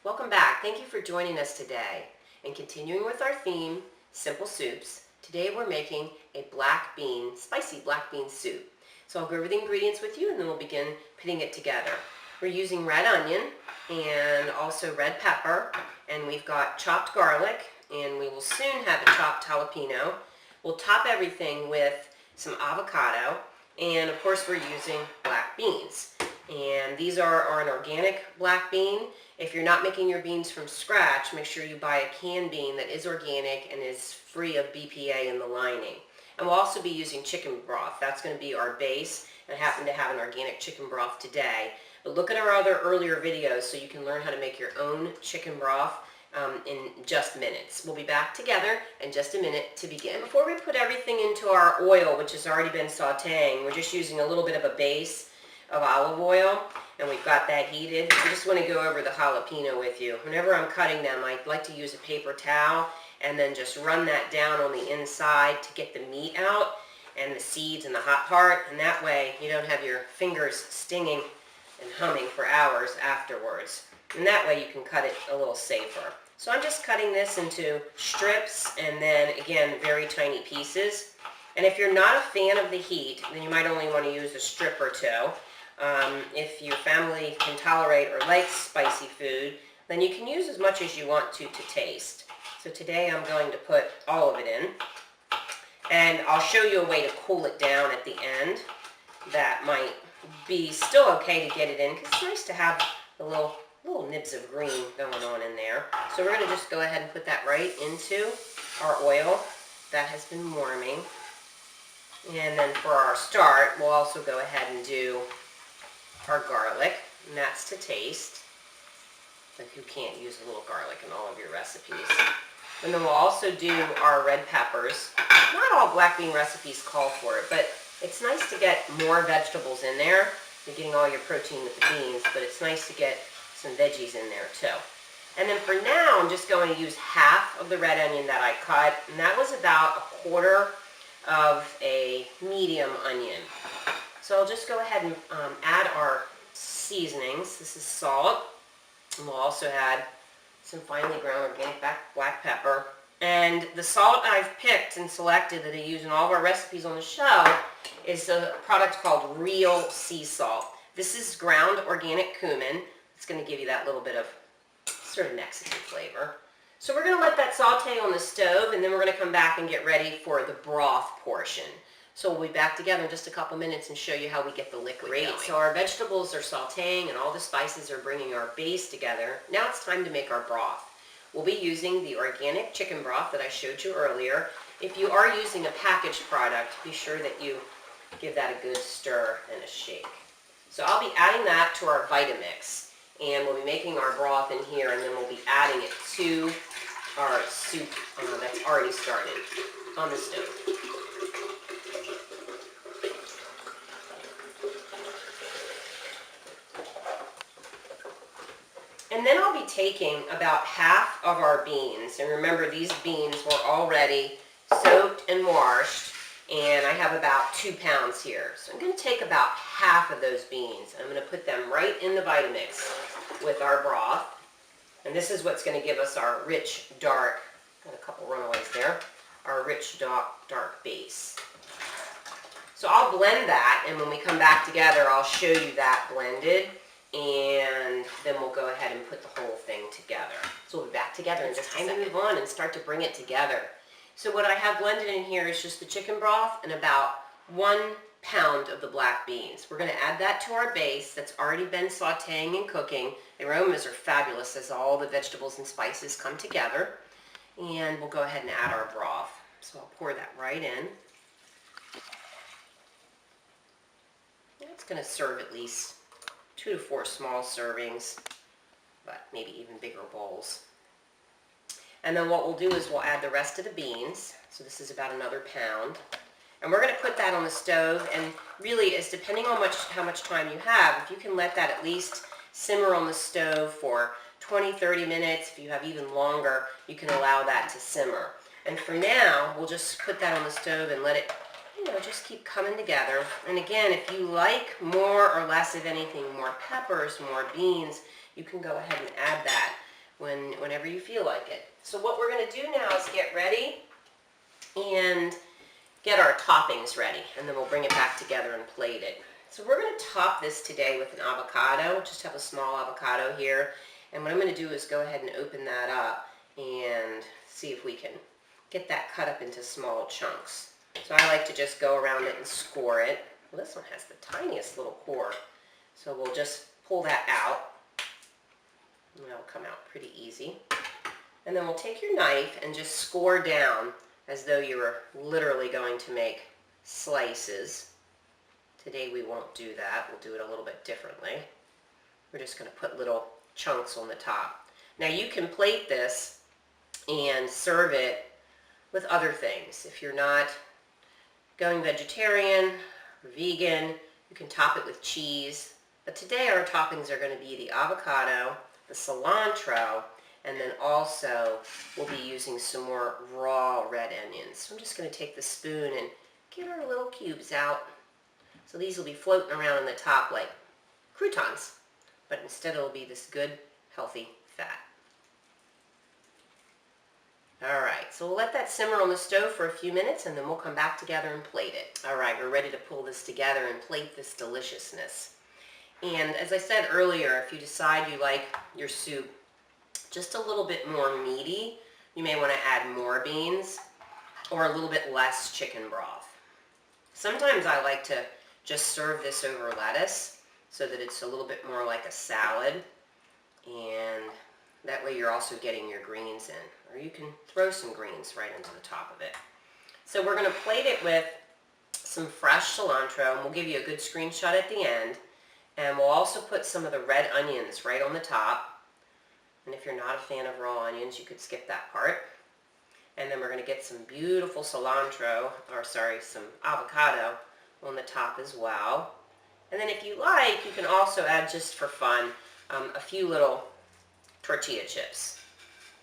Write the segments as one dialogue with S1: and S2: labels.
S1: Welcome back. Thank you for joining us today. And continuing with our theme, simple soups, today we're making a spicy black bean soup. So I'll go over the ingredients with you and then we'll begin putting it together. We're using red onion and also red pepper, and we've got chopped garlic, and we will soon have a chopped jalapeno. We'll top everything with some avocado, and of course we're using black beans. And these are an organic black bean. If you're not making your beans from scratch, make sure you buy a canned bean that is organic and is free of BPA in the lining. And we'll also be using chicken broth. That's going to be our base, and I happen to have an organic chicken broth today. But look at our other earlier videos so you can learn how to make your own chicken broth in just minutes. We'll be back together in just a minute to begin. Before we put everything into our oil, which has already been sauteing, we're just using a little bit of a base of olive oil, and we've got that heated. I just want to go over the jalapeno with you. Whenever I'm cutting them, I like to use a paper towel and then just run that down on the inside to get the meat out and the seeds and the hot part, and that way you don't have your fingers stinging and humming for hours afterwards. And that way you can cut it a little safer. So I'm just cutting this into strips and then again very tiny pieces. And if you're not a fan of the heat, then you might only want to use a strip or two. If your family can tolerate or likes spicy food, then you can use as much as you want to taste. So today I'm going to put all of it in. And I'll show you a way to cool it down at the end that might be still okay to get it in, because it's nice to have the little nibs of green going on in there. So we're going to just go ahead and put that right into our oil that has been warming. And then for our start, we'll also go ahead and do our garlic, and that's to taste. Like, who can't use a little garlic in all of your recipes? And then we'll also do our red peppers. Not all black bean recipes call for it, but it's nice to get more vegetables in there. You're getting all your protein with the beans, but it's nice to get some veggies in there too. And then for now, I'm just going to use half of the red onion that I cut, and that was about a quarter of a medium onion. So I'll just go ahead and add our seasonings. This is salt, and we'll also add some finely ground organic black pepper. And the salt I've picked and selected that I use in all of our recipes on the show is a product called real sea salt. This is ground organic cumin. It's going to give you that little bit of sort of Mexican flavor. So we're going to let that saute on the stove, and then we're going to come back and get ready for the broth portion. So we'll be back together in just a couple minutes and show you how we get the liquid going. So our vegetables are sauteing and all the spices are bringing our base together. Now it's time to make our broth. We'll be using the organic chicken broth that I showed you earlier. If you are using a packaged product, be sure that you give that a good stir and a shake. So I'll be adding that to our Vitamix, and we'll be making our broth in here, and then we'll be adding it to our soup that's already started on the stove. And then I'll be taking about half of our beans, and remember these beans were already soaked and washed, and I have about 2 pounds here. So I'm going to take about half of those beans. I'm going to put them right in the Vitamix with our broth. And this is what's going to give us our rich, dark, got a couple runaways there, our rich, dark base. So I'll blend that, and when we come back together, I'll show you that blended, and then we'll go ahead and put the whole thing together. So we'll be back together in just time to move on and start to bring it together. So what I have blended in here is just the chicken broth and about 1 pound of the black beans. We're going to add that to our base that's already been sauteing and cooking. The aromas are fabulous as all the vegetables and spices come together. And we'll go ahead and add our broth. So I'll pour that right in. It's going to serve at least 2 to 4 small servings, but maybe even bigger bowls. And then what we'll do is we'll add the rest of the beans. So this is about another pound. And we're going to put that on the stove, and really it's depending on how much time you have. If you can let that at least simmer on the stove for 20-30 minutes, if you have even longer, you can allow that to simmer. And for now, we'll just put that on the stove and let it, just keep coming together. And again, if you like more or less of anything, more peppers, more beans, you can go ahead and add that. whenever you feel like it. So what we're going to do now is get ready and get our toppings ready, and then we'll bring it back together and plate it. So we're going to top this today with an avocado. Just have a small avocado here, and what I'm going to do is go ahead and open that up and see if we can get that cut up into small chunks. So I like to just go around it and score it. Well, this one has the tiniest little core, so we'll just pull that out. And that'll come out pretty easy. And then we'll take your knife and just score down as though you were literally going to make slices. Today we won't do that. We'll do it a little bit differently. We're just going to put little chunks on the top. Now you can plate this and serve it with other things. If you're not going vegetarian or vegan, you can top it with cheese. But today our toppings are going to be the avocado, the cilantro, and then also we'll be using some more raw red onions. So I'm just going to take the spoon and get our little cubes out. So these will be floating around on the top like croutons, but instead it'll be this good, healthy fat. Alright, so we'll let that simmer on the stove for a few minutes, and then we'll come back together and plate it. Alright, we're ready to pull this together and plate this deliciousness. And as I said earlier, if you decide you like your soup just a little bit more meaty, you may want to add more beans or a little bit less chicken broth. Sometimes I like to just serve this over lettuce so that it's a little bit more like a salad, and that way you're also getting your greens in. Or you can throw some greens right into the top of it. So we're going to plate it with some fresh cilantro, and we'll give you a good screenshot at the end. And we'll also put some of the red onions right on the top. And if you're not a fan of raw onions, you could skip that part. And then we're going to get some beautiful some avocado on the top as well. And then if you like, you can also add, just for fun, a few little tortilla chips.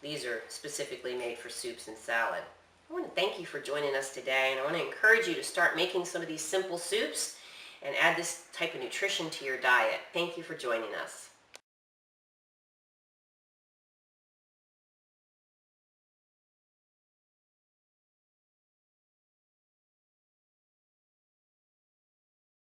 S1: These are specifically made for soups and salad. I want to thank you for joining us today, and I want to encourage you to start making some of these simple soups and add this type of nutrition to your diet. Thank you for joining us.